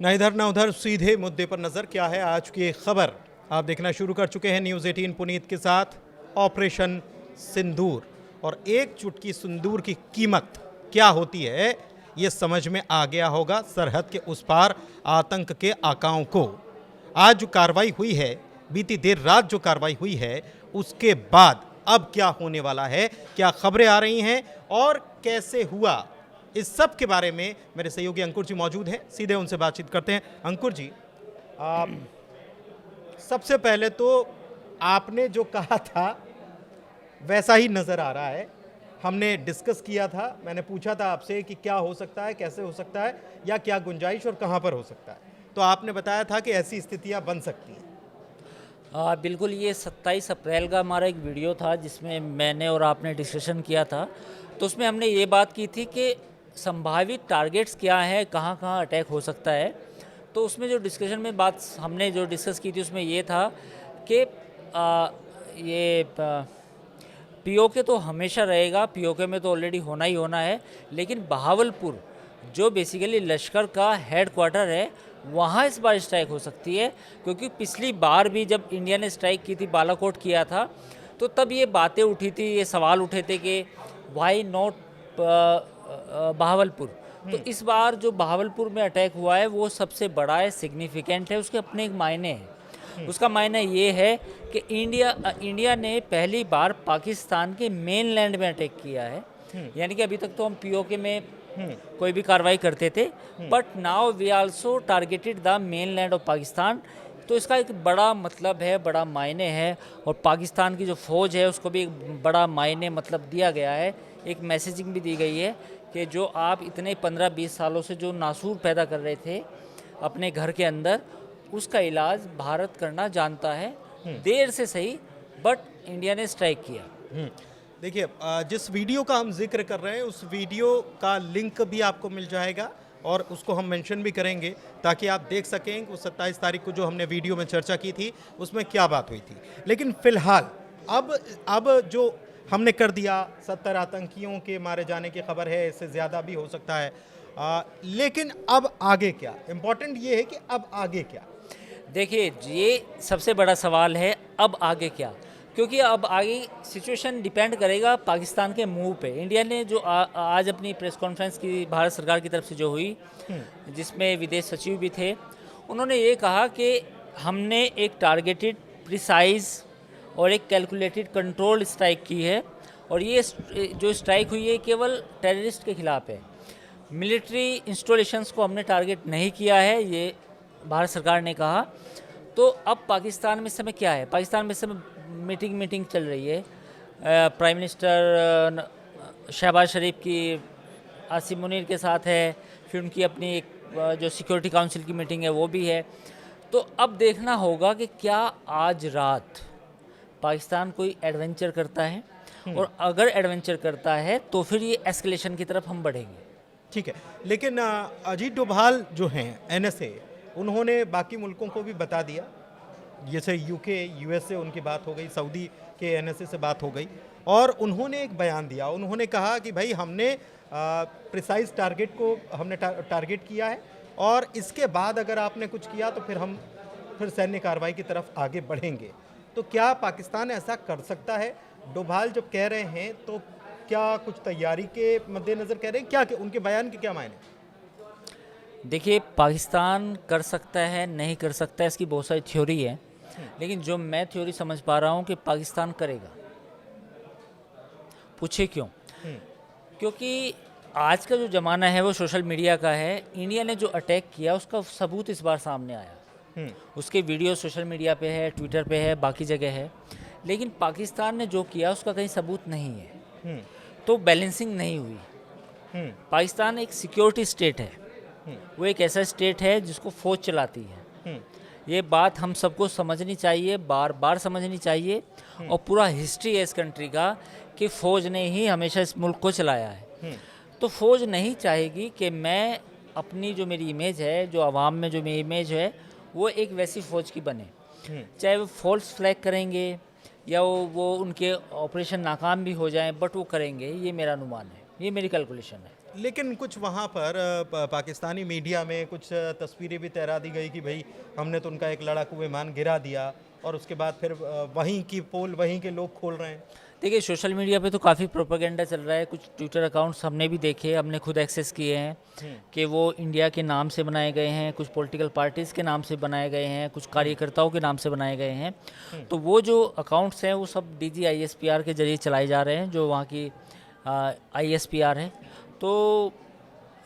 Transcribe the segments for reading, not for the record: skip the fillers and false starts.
ना इधर ना उधर, सीधे मुद्दे पर नजर। क्या है आज की खबर, आप देखना शुरू कर चुके हैं न्यूज़ 18 पुनीत के साथ। ऑपरेशन सिंदूर, और एक चुटकी सिंदूर की कीमत क्या होती है ये समझ में आ गया होगा सरहद के उस पार आतंक के आकाओं को। आज जो कार्रवाई हुई है, बीती देर रात जो कार्रवाई हुई है, उसके बाद अब क्या होने वाला है, क्या खबरें आ रही हैं और कैसे हुआ, इस सब के बारे में मेरे सहयोगी अंकुर जी मौजूद हैं। सीधे उनसे बातचीत करते हैं। अंकुर जी, सबसे पहले तो आपने जो कहा था वैसा ही नज़र आ रहा है। हमने डिस्कस किया था, मैंने पूछा था आपसे कि क्या हो सकता है, कैसे हो सकता है, या क्या गुंजाइश और कहाँ पर हो सकता है, तो आपने बताया था कि ऐसी स्थितियाँ बन सकती हैं। बिल्कुल, ये 27 अप्रैल का हमारा एक वीडियो था जिसमें मैंने और आपने डिस्कशन किया था। तो उसमें हमने ये बात की थी कि संभावित टारगेट्स क्या हैं, कहाँ कहाँ अटैक हो सकता है। तो उसमें जो डिस्कशन में बात हमने जो डिस्कस की थी उसमें ये था कि ये पीओके तो हमेशा रहेगा, पीओके में तो ऑलरेडी होना ही होना है, लेकिन बहावलपुर जो बेसिकली लश्कर का हेड क्वार्टर है वहाँ इस बार स्ट्राइक हो सकती है। क्योंकि पिछली बार भी जब इंडिया ने स्ट्राइक की थी, बालाकोट किया था, तो तब ये बातें उठी थी, ये सवाल उठे थे कि वाई नॉट बहावलपुर। तो इस बार जो बहावलपुर में अटैक हुआ है वो सबसे बड़ा है, सिग्निफिकेंट है, उसके अपने एक मायने हैं। उसका मायना ये है कि इंडिया ने पहली बार पाकिस्तान के मेन लैंड में अटैक किया है। यानी कि अभी तक तो हम पीओके में कोई भी कार्रवाई करते थे, but now we also targeted the mainland of Pakistan. तो इसका एक बड़ा मतलब है, बड़ा मायने है, और पाकिस्तान की जो फ़ौज है उसको भी एक बड़ा मायने मतलब दिया गया है। एक मैसेजिंग भी दी गई है कि जो आप इतने 15-20 सालों से जो नासूर पैदा कर रहे थे अपने घर के अंदर, उसका इलाज भारत करना जानता है। देर से सही, बट इंडिया ने स्ट्राइक किया। देखिए, जिस वीडियो का हम जिक्र कर रहे हैं उस वीडियो का लिंक भी आपको मिल जाएगा और उसको हम मेंशन भी करेंगे ताकि आप देख सकें कि उस 27 तारीख को जो हमने वीडियो में चर्चा की थी उसमें क्या बात हुई थी। लेकिन फिलहाल अब जो हमने कर दिया, 70 आतंकियों के मारे जाने की खबर है, इससे ज़्यादा भी हो सकता है। लेकिन अब आगे क्या, इम्पोर्टेंट ये है कि अब आगे क्या। देखिए, ये सबसे बड़ा सवाल है, अब आगे क्या। क्योंकि अब आगे सिचुएशन डिपेंड करेगा पाकिस्तान के मूव पे। इंडिया ने जो आज अपनी प्रेस कॉन्फ्रेंस की भारत सरकार की तरफ से जो हुई, जिसमें विदेश सचिव भी थे, उन्होंने ये कहा कि हमने एक टारगेटेड, प्रिसाइज और एक कैलकुलेटेड कंट्रोल स्ट्राइक की है, और ये जो स्ट्राइक हुई है केवल टेररिस्ट के खिलाफ है। मिलिट्री इंस्टॉलेशंस को हमने टारगेट नहीं किया है, ये भारत सरकार ने कहा। तो अब पाकिस्तान में इस समय क्या है, पाकिस्तान में इस समय मीटिंग चल रही है। प्राइम मिनिस्टर शहबाज शरीफ की आसिम मुनीर के साथ है, फिर उनकी अपनी एक जो सिक्योरिटी काउंसिल की मीटिंग है वो भी है। तो अब देखना होगा कि क्या आज रात पाकिस्तान कोई एडवेंचर करता है, और अगर एडवेंचर करता है तो फिर ये एस्केलेशन की तरफ हम बढ़ेंगे। ठीक है, लेकिन अजीत डोभाल जो हैं एनएसए, उन्होंने बाकी मुल्कों को भी बता दिया, जैसे यूके, यूएस से उनकी बात हो गई, सऊदी के एनएसए से बात हो गई, और उन्होंने एक बयान दिया। उन्होंने कहा कि भाई हमने प्रिसाइज टारगेट को हमने टारगेट किया है, और इसके बाद अगर आपने कुछ किया तो फिर हम सैन्य कार्रवाई की तरफ आगे बढ़ेंगे। तो क्या पाकिस्तान ऐसा कर सकता है? डोभाल जब कह रहे हैं तो क्या कुछ तैयारी के मद्देनज़र कह रहे हैं, क्या उनके बयान के क्या मायने? देखिए, पाकिस्तान कर सकता है, नहीं कर सकता है, इसकी बहुत सारी थ्योरी है, लेकिन जो मैं थ्योरी समझ पा रहा हूँ कि पाकिस्तान करेगा। पूछे क्यों? क्योंकि आज का जो ज़माना है वो सोशल मीडिया का है। इंडिया ने जो अटैक किया उसका सबूत इस बार सामने आया। उसके वीडियो सोशल मीडिया पे है, ट्विटर पे है, बाकी जगह है, लेकिन पाकिस्तान ने जो किया उसका कहीं सबूत नहीं है। तो बैलेंसिंग नहीं हुई। पाकिस्तान एक सिक्योरिटी स्टेट है, वो एक ऐसा स्टेट है जिसको फौज चलाती है। ये बात हम सबको समझनी चाहिए, बार बार समझनी चाहिए, और पूरा हिस्ट्री है इस कंट्री का कि फ़ौज ने ही हमेशा इस मुल्क को चलाया है। तो फौज नहीं चाहेगी कि मैं अपनी जो मेरी इमेज है, जो आवाम में जो मेरी इमेज है, वो एक वैसी फ़ौज की बने। चाहे वो फॉल्स फ्लैग करेंगे या वो उनके ऑपरेशन नाकाम भी हो जाएं, बट वो करेंगे, ये मेरा अनुमान है, ये मेरी कैलकुलेशन है। लेकिन कुछ वहाँ पर पाकिस्तानी मीडिया में कुछ तस्वीरें भी तैरा दी गई कि भाई हमने तो उनका एक लड़ाकू विमान गिरा दिया, और उसके बाद फिर वहीं की पोल वहीं के लोग खोल रहे हैं। देखिए, सोशल मीडिया पे तो काफ़ी प्रोपेगेंडा चल रहा है। कुछ ट्विटर अकाउंट्स हमने भी देखे, हमने खुद एक्सेस किए हैं कि वो इंडिया के नाम से बनाए गए हैं, कुछ पॉलिटिकल पार्टीज़ के नाम से बनाए गए हैं, कुछ कार्यकर्ताओं के नाम से बनाए गए हैं। तो वो जो अकाउंट्स हैं वो सब DGISPR के जरिए चलाए जा रहे हैं, जो वहाँ की ISPR है। तो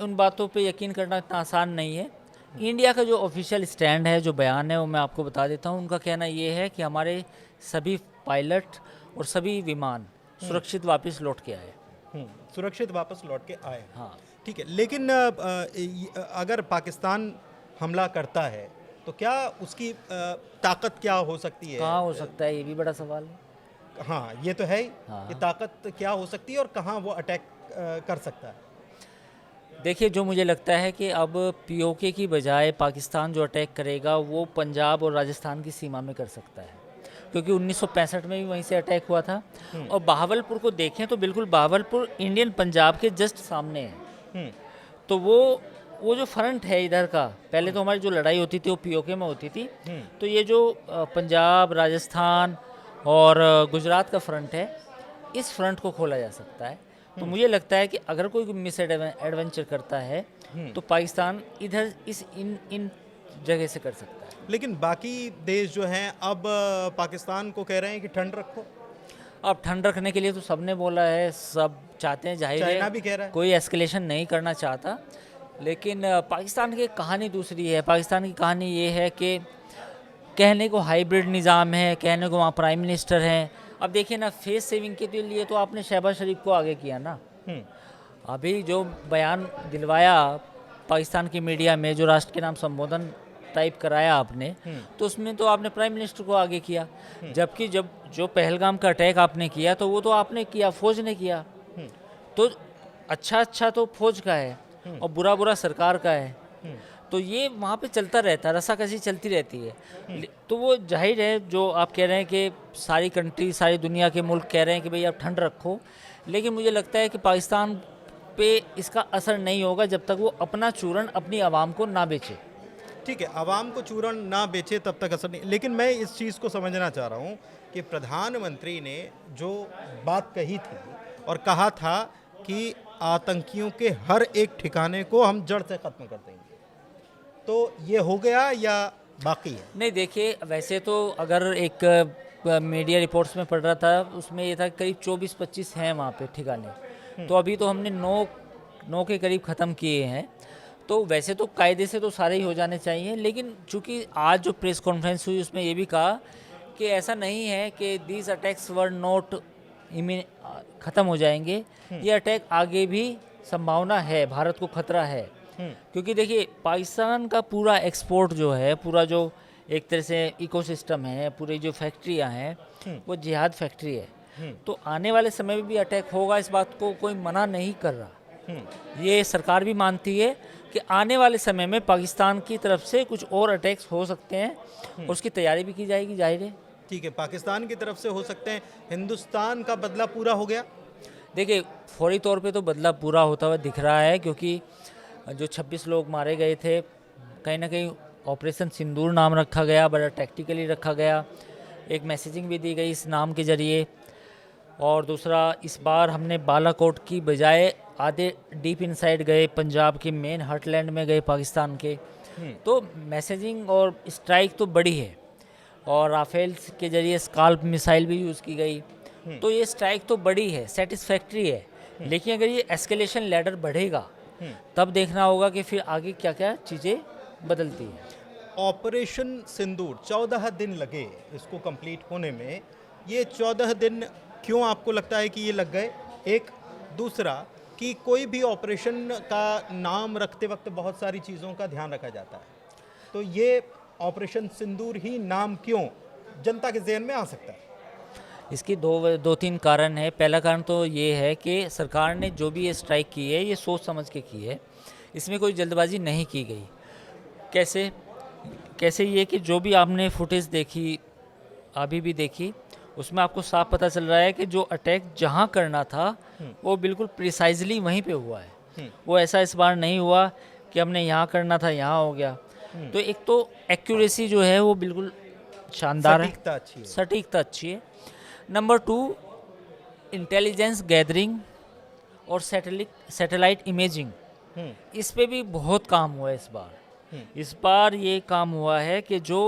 उन बातों पे यकीन करना इतना आसान नहीं है। इंडिया का जो ऑफिशियल स्टैंड है, जो बयान है, वो मैं आपको बता देता हूँ। उनका कहना ये है कि हमारे सभी पायलट और सभी विमान सुरक्षित वापस लौट के आए। सुरक्षित वापस लौट के आए। हाँ, ठीक है, लेकिन अगर पाकिस्तान हमला करता है तो क्या उसकी ताकत क्या हो सकती है? कहाँ हो सकता है, ये भी बड़ा सवाल है। हाँ, ये तो है ही हाँ। कि ताकत क्या हो सकती है और कहाँ वो अटैक कर सकता है। देखिए, जो मुझे लगता है कि अब POK की बजाय पाकिस्तान जो अटैक करेगा वो पंजाब और राजस्थान की सीमा में कर सकता है, क्योंकि 1965 में भी वहीं से अटैक हुआ था। और बहावलपुर को देखें तो बिल्कुल बहावलपुर इंडियन पंजाब के जस्ट सामने है। तो वो जो फ्रंट है इधर का, पहले तो हमारी जो लड़ाई होती थी वो POK में होती थी। तो ये जो पंजाब, राजस्थान और गुजरात का फ्रंट है, इस फ्रंट को खोला जा सकता है। तो मुझे लगता है कि अगर कोई मिस एडवेंचर करता है तो पाकिस्तान इधर इन जगह से कर सकता है। लेकिन बाकी देश जो हैं अब पाकिस्तान को कह रहे हैं कि ठंड रखो। अब ठंड रखने के लिए तो सबने बोला है, सब चाहते हैं, जाहिर है चाइना भी कह रहा है। कोई एस्केलेशन नहीं करना चाहता। लेकिन पाकिस्तान की कहानी दूसरी है। पाकिस्तान की कहानी ये है कि कहने को हाइब्रिड निज़ाम है, कहने को वहाँ प्राइम मिनिस्टर हैं। अब देखिए ना, फेस सेविंग के लिए तो आपने शहबाज शरीफ को आगे किया ना। अभी जो बयान दिलवाया पाकिस्तान की मीडिया में, जो राष्ट्र के नाम संबोधन टाइप कराया आपने, तो उसमें तो आपने प्राइम मिनिस्टर को आगे किया। जबकि जब जो पहलगाम का अटैक आपने किया तो वो तो आपने किया, फौज ने किया। तो अच्छा तो फौज का है और बुरा सरकार का है। तो ये वहाँ पे चलता रहता है, रस्साकशी चलती रहती है। तो वो जाहिर है, जो आप कह रहे हैं कि सारी कंट्री, सारी दुनिया के मुल्क कह रहे हैं कि भाई आप ठंड रखो, लेकिन मुझे लगता है कि पाकिस्तान पे इसका असर नहीं होगा जब तक वो अपना चूरन अपनी आवाम को ना बेचे। ठीक है, आवाम को चूरन ना बेचे तब तक असर नहीं। लेकिन मैं इस चीज़ को समझना चाह रहा हूँ कि प्रधानमंत्री ने जो बात कही थी और कहा था कि आतंकियों के हर एक ठिकाने को हम जड़ से ख़त्म कर देंगे, तो ये हो गया या बाकी है? नहीं, देखिए, वैसे तो अगर एक मीडिया रिपोर्ट्स में पढ़ रहा था, उसमें ये था करीब 24-25 हैं वहाँ पे ठिकाने। तो अभी तो हमने 9 के करीब ख़त्म किए हैं। तो वैसे तो कायदे से तो सारे ही हो जाने चाहिए, लेकिन चूंकि आज जो प्रेस कॉन्फ्रेंस हुई उसमें ये भी कहा कि ऐसा नहीं है कि दीज अटैक्स वर नॉट ख़त्म हो जाएंगे। ये अटैक आगे भी संभावना है, भारत को खतरा है। क्योंकि देखिए, पाकिस्तान का पूरा एक्सपोर्ट जो है, पूरा जो एक तरह से इकोसिस्टम है, पूरी जो फैक्ट्रियां हैं, वो जिहाद फैक्ट्री है। तो आने वाले समय में भी अटैक होगा, इस बात को कोई मना नहीं कर रहा। ये सरकार भी मानती है कि आने वाले समय में पाकिस्तान की तरफ से कुछ और अटैक्स हो सकते हैं और उसकी तैयारी भी की जाएगी, जाहिर है। ठीक है, पाकिस्तान की तरफ से हो सकते हैं। हिंदुस्तान का बदला पूरा हो गया? देखिए, फौरी तौर पे तो बदला पूरा होता हुआ दिख रहा है, क्योंकि जो 26 लोग मारे गए थे, कहीं ना कहीं ऑपरेशन सिंदूर नाम रखा गया, बड़ा टैक्टिकली रखा गया। एक मैसेजिंग भी दी गई इस नाम के ज़रिए। और दूसरा, इस बार हमने बालाकोट की बजाय आधे डीप इनसाइड गए, पंजाब के मेन हार्टलैंड में गए पाकिस्तान के। तो मैसेजिंग और स्ट्राइक तो बड़ी है, और राफेल के ज़रिए स्काल्प मिसाइल भी यूज़ की गई। तो ये स्ट्राइक तो बड़ी है, सेटिस्फैक्ट्री है। लेकिन अगर ये एस्केलेशन लैडर बढ़ेगा तब देखना होगा कि फिर आगे क्या क्या चीज़ें बदलती हैं। ऑपरेशन सिंदूर 14 दिन लगे इसको कंप्लीट होने में। ये 14 दिन क्यों आपको लगता है कि ये लग गए? एक दूसरा कि कोई भी ऑपरेशन का नाम रखते वक्त बहुत सारी चीज़ों का ध्यान रखा जाता है, तो ये ऑपरेशन सिंदूर ही नाम क्यों जनता के ज़हन में आ सकता है? इसकी दो तीन कारण है। पहला कारण तो ये है कि सरकार ने जो भी ये स्ट्राइक की है, ये सोच समझ के की है, इसमें कोई जल्दबाजी नहीं की गई। कैसे ये कि जो भी आपने फुटेज देखी, अभी भी देखी, उसमें आपको साफ पता चल रहा है कि जो अटैक जहां करना था वो बिल्कुल प्रिसाइजली वहीं पे हुआ है। वो ऐसा इस बार नहीं हुआ कि हमने यहाँ करना था यहाँ हो गया। तो एक तो एक्यूरेसी जो है वो बिल्कुल शानदार है, सटीकता अच्छी है। सटीकता अच्छी है। नंबर 2, इंटेलिजेंस गैदरिंग और सैटेलाइट इमेजिंग, इस पे भी बहुत काम हुआ है इस बार। इस बार ये काम हुआ है कि जो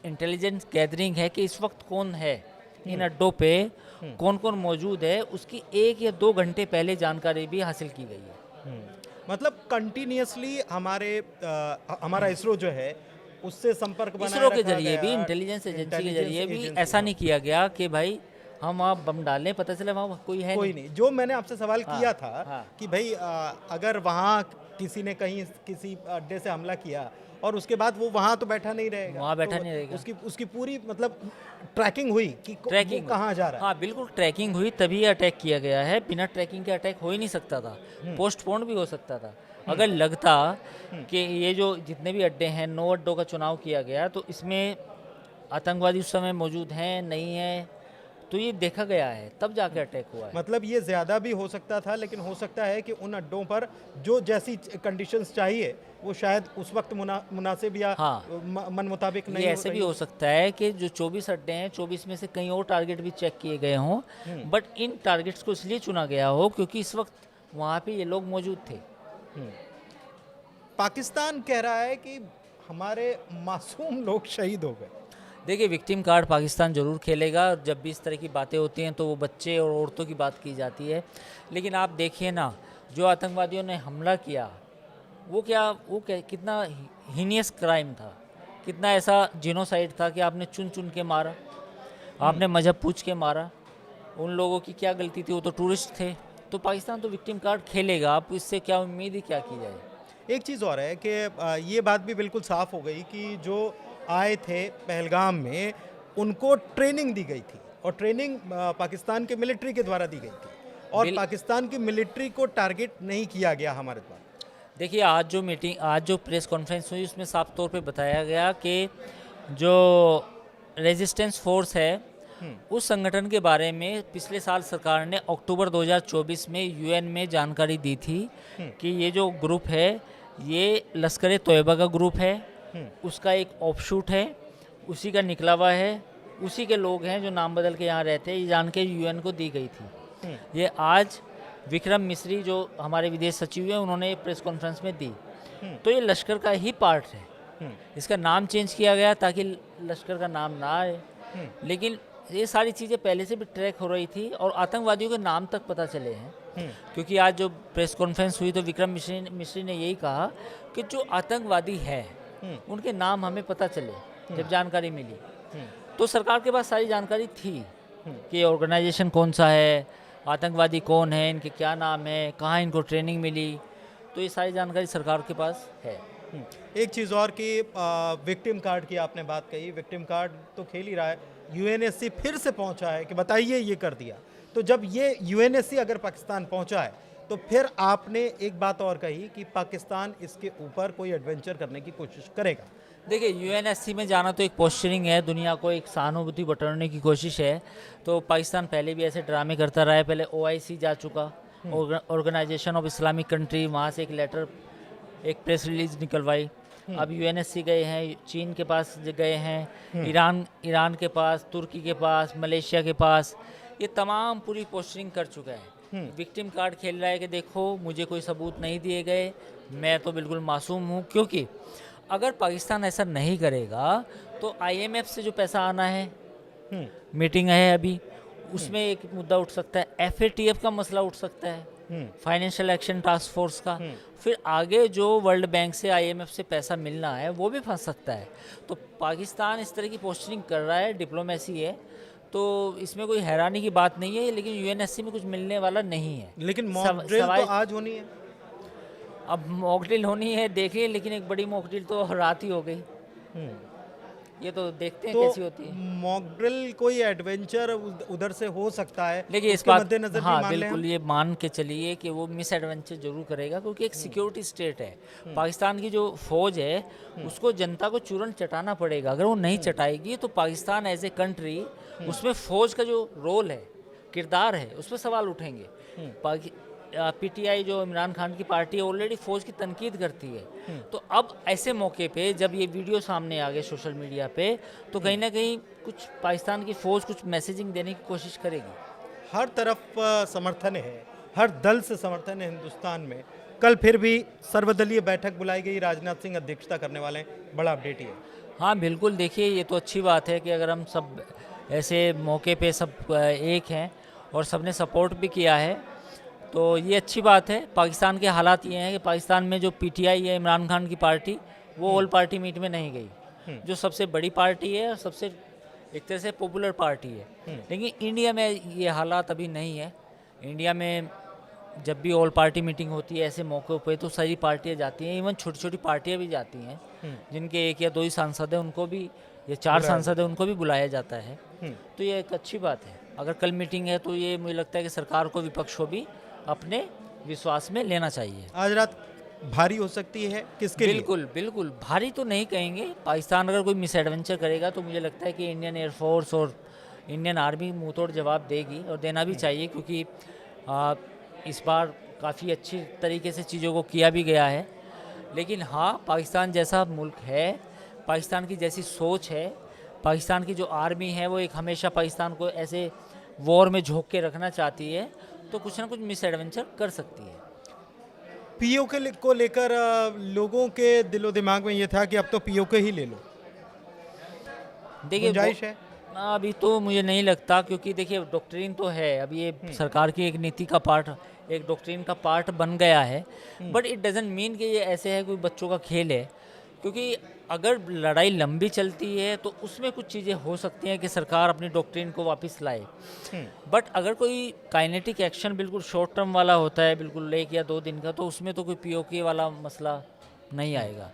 इंटेलिजेंस गैदरिंग है कि इस वक्त कौन है इन अड्डों पे, कौन कौन मौजूद है, उसकी 1 या 2 घंटे पहले जानकारी भी हासिल की गई है। मतलब कंटिन्यूअसली हमारा इसरो जो है उससे संपर्क बनाए इसरो के रखा जरिए गया, भी, इंटेलिजेंस एजेंसी के इंटेलिजेंस जरिए भी एजेंसी, ऐसा नहीं किया गया कि भाई हम आप बम डालें, पता चले वहाँ कोई है कोई नहीं। जो मैंने आपसे सवाल किया था हाँ। कि भाई अगर वहाँ किसी ने कहीं किसी अड्डे से हमला किया और उसके बाद वो वहाँ तो बैठा नहीं रहेगा, वहाँ बैठा तो नहीं रहेगा। उसकी पूरी मतलब ट्रैकिंग हुई कि ट्रैकिंग वो कहाँ जा रहा है। हाँ बिल्कुल, ट्रैकिंग हुई तभी अटैक किया गया है। बिना ट्रैकिंग के अटैक हो ही नहीं सकता था, पोस्टपोन भी हो सकता था। अगर लगता कि ये जो जितने भी अड्डे हैं, 9 अड्डों का चुनाव किया गया, तो इसमें आतंकवादी उस समय मौजूद हैं नहीं है, तो ये देखा गया है, तब जाके अटैक हुआ है। मतलब ये ज़्यादा भी हो सकता था, लेकिन हो सकता है कि उन अड्डों पर जो जैसी कंडीशंस चाहिए वो शायद उस वक्त मुनासिब या हाँ। मन मुताबिक नहीं ये ऐसे भी हो सकता है कि जो 24 अड्डे हैं, 24 में से कई और टारगेट भी चेक किए गए हों, बट इन टारगेट्स को इसलिए चुना गया हो क्योंकि इस वक्त वहाँ पे ये लोग मौजूद थे। पाकिस्तान कह रहा है कि हमारे मासूम लोग शहीद हो गए। देखिए, विक्टिम कार्ड पाकिस्तान ज़रूर खेलेगा। जब भी इस तरह की बातें होती हैं तो वो बच्चे और औरतों की बात की जाती है, लेकिन आप देखिए ना, जो आतंकवादियों ने हमला किया वो कितना हीनियस क्राइम था, कितना ऐसा जिनोसाइड था कि आपने चुन चुन के मारा, आपने मजहब पूछ के मारा। उन लोगों की क्या गलती थी, वो तो टूरिस्ट थे। तो पाकिस्तान तो विक्टिम कार्ड खेलेगा, आप इससे क्या उम्मीद ही क्या की जाए। एक चीज़ और है कि ये बात भी बिल्कुल साफ हो गई कि जो आए थे पहलगाम में उनको ट्रेनिंग दी गई थी, और ट्रेनिंग पाकिस्तान के मिलिट्री के द्वारा दी गई थी, और पाकिस्तान की मिलिट्री को टारगेट नहीं किया गया हमारे द्वारा। देखिए, आज जो प्रेस कॉन्फ्रेंस हुई उसमें साफ तौर पे बताया गया कि जो रेजिस्टेंस फोर्स है उस संगठन के बारे में पिछले साल सरकार ने अक्टूबर 2024 में यूएन में जानकारी दी थी कि ये जो ग्रुप है ये लश्कर तोयबा का ग्रुप है, उसका एक ऑफशूट है, उसी का निकला हुआ है, उसी के लोग हैं जो नाम बदल के यहाँ रहते हैं। ये जान के यूएन को दी गई थी। ये आज विक्रम मिस्री जो हमारे विदेश सचिव हैं उन्होंने प्रेस कॉन्फ्रेंस में दी। तो ये लश्कर का ही पार्ट है। इसका नाम चेंज किया गया ताकि लश्कर का नाम ना आए, लेकिन ये सारी चीज़ें पहले से भी ट्रैक हो रही थी और आतंकवादियों के नाम तक पता चले हैं। क्योंकि आज जो प्रेस कॉन्फ्रेंस हुई तो विक्रम मिश्री ने यही कहा कि जो आतंकवादी है उनके नाम हमें पता चले। जब जानकारी मिली तो सरकार के पास सारी जानकारी थी कि ऑर्गेनाइजेशन कौन सा है, आतंकवादी कौन है, इनके क्या नाम है, कहाँ इनको ट्रेनिंग मिली, तो ये सारी जानकारी सरकार के पास है। एक चीज़ और कि विक्टिम कार्ड की आपने बात कही, विक्टिम कार्ड तो खेल ही रहा है, यूएनएससी फिर से पहुंचा है कि बताइए ये कर दिया। तो जब ये यूएनएससी अगर पाकिस्तान पहुंचा है तो फिर आपने एक बात और कही कि पाकिस्तान इसके ऊपर कोई एडवेंचर करने की कोशिश करेगा। देखिए, यूएनएससी में जाना तो एक पोस्चरिंग है, दुनिया को एक सहानुभूति बटोरने की कोशिश है। तो पाकिस्तान पहले भी ऐसे ड्रामे करता रहा है। पहले ओआईसी जा चुका, ऑर्गेनाइजेशन ऑफ इस्लामिक कंट्री, वहाँ से एक लेटर, एक प्रेस रिलीज निकलवाई। अब यूएनएससी गए हैं, चीन के पास गए हैं, ईरान के पास, तुर्की के पास, मलेशिया के पास, ये तमाम पूरी पोस्टरिंग कर चुका है। विक्टिम कार्ड खेल रहा है कि देखो मुझे कोई सबूत नहीं दिए गए, मैं तो बिल्कुल मासूम हूँ। क्योंकि अगर पाकिस्तान ऐसा नहीं करेगा तो आईएमएफ से जो पैसा आना है, मीटिंग है अभी, उसमें एक मुद्दा उठ सकता है, एफएटीएफ का मसला उठ सकता है, फाइनेंशियल एक्शन टास्क फोर्स का, फिर आगे जो वर्ल्ड बैंक से आईएमएफ से पैसा मिलना है वो भी फंस सकता है। तो पाकिस्तान इस तरह की पोस्टरिंग कर रहा है, डिप्लोमेसी है, तो इसमें कोई हैरानी की बात नहीं है। लेकिन यूएनएससी में कुछ मिलने वाला नहीं है। लेकिन मॉक ड्रिल तो आज होनी है। अब मॉक ड्रिल होनी है, देखिए, लेकिन एक बड़ी मॉक ड्रिल तो रात ही हो गई। ये तो देखते हैं कैसी होती है। मॉक ड्रिल कोई एडवेंचर उधर से हो सकता है, देखिए इस बात, हाँ बिल्कुल, ये मान के चलिए कि वो मिस एडवेंचर जरूर करेगा, क्योंकि एक सिक्योरिटी स्टेट है। पाकिस्तान की जो फौज है उसको जनता को चूरन चटाना पड़ेगा। अगर वो नहीं चटाएगी तो पाकिस्तान एज ए कंट्री, उसमें फौज का जो रोल है, किरदार है, उस पर सवाल उठेंगे। पीटीआई जो इमरान खान की पार्टी है ऑलरेडी फ़ौज की तनकीद करती है। तो अब ऐसे मौके पे जब ये वीडियो सामने आ गए सोशल मीडिया पे, तो कहीं ना कहीं कुछ पाकिस्तान की फ़ौज कुछ मैसेजिंग देने की कोशिश करेगी। हर तरफ समर्थन है, हर दल से समर्थन है हिंदुस्तान में। कल फिर भी सर्वदलीय बैठक बुलाई गई, राजनाथ सिंह अध्यक्षता करने वाले हैं, बड़ा अपडेट ये है। हाँ बिल्कुल, देखिए ये तो अच्छी बात है कि अगर हम सब ऐसे मौके पे सब एक हैं और सबने सपोर्ट भी किया है, तो ये अच्छी बात है। पाकिस्तान के हालात ये हैं कि पाकिस्तान में जो पीटीआई है इमरान खान की पार्टी, वो ऑल पार्टी मीट में नहीं गई, जो सबसे बड़ी पार्टी है और सबसे एक तरह से पॉपुलर पार्टी है। लेकिन इंडिया में ये हालात अभी नहीं है। इंडिया में जब भी ऑल पार्टी मीटिंग होती है ऐसे मौक़ों पे तो सारी पार्टियां जाती हैं, इवन छोटी छोटी पार्टियां भी जाती हैं, जिनके 1 या 2 ही सांसद हैं उनको भी, या 4 सांसद हैं उनको भी बुलाया जाता है। तो ये एक अच्छी बात है। अगर कल मीटिंग है तो ये मुझे लगता है कि सरकार को, विपक्ष को भी अपने विश्वास में लेना चाहिए। आज रात भारी हो सकती है किसके लिए? बिल्कुल बिल्कुल, भारी तो नहीं कहेंगे। पाकिस्तान अगर कोई मिस एडवेंचर करेगा तो मुझे लगता है कि इंडियन एयरफोर्स और इंडियन आर्मी मुंह तोड़ जवाब देगी, और देना भी चाहिए, क्योंकि इस बार काफ़ी अच्छी तरीके से चीज़ों को किया भी गया है। लेकिन हाँ, पाकिस्तान जैसा मुल्क है, पाकिस्तान की जैसी सोच है, पाकिस्तान की जो आर्मी है वो एक हमेशा पाकिस्तान को ऐसे वॉर में झोंक के रखना चाहती है, तो कुछ ना कुछ मिस एडवेंचर कर सकती है। पीओके को लेकर लोगों के दिलो दिमाग में ये था कि अब तो पीओके ही ले लो, देखिए गुंजाइश है? अभी तो मुझे नहीं लगता, क्योंकि देखिए डॉक्ट्रिन तो है, अभी ये सरकार की एक नीति का पार्ट, एक डॉक्ट्रिन का पार्ट बन गया है। बट इट डजंट मीन कि ये ऐसे है कोई बच्चों का खेल है, क्योंकि अगर लड़ाई लंबी चलती है तो उसमें कुछ चीज़ें हो सकती हैं कि सरकार अपनी डॉक्ट्रिन को वापस लाए। बट अगर कोई काइनेटिक एक्शन बिल्कुल शॉर्ट टर्म वाला होता है, बिल्कुल 1 या 2 दिन का, तो उसमें तो कोई पीओके वाला मसला नहीं आएगा।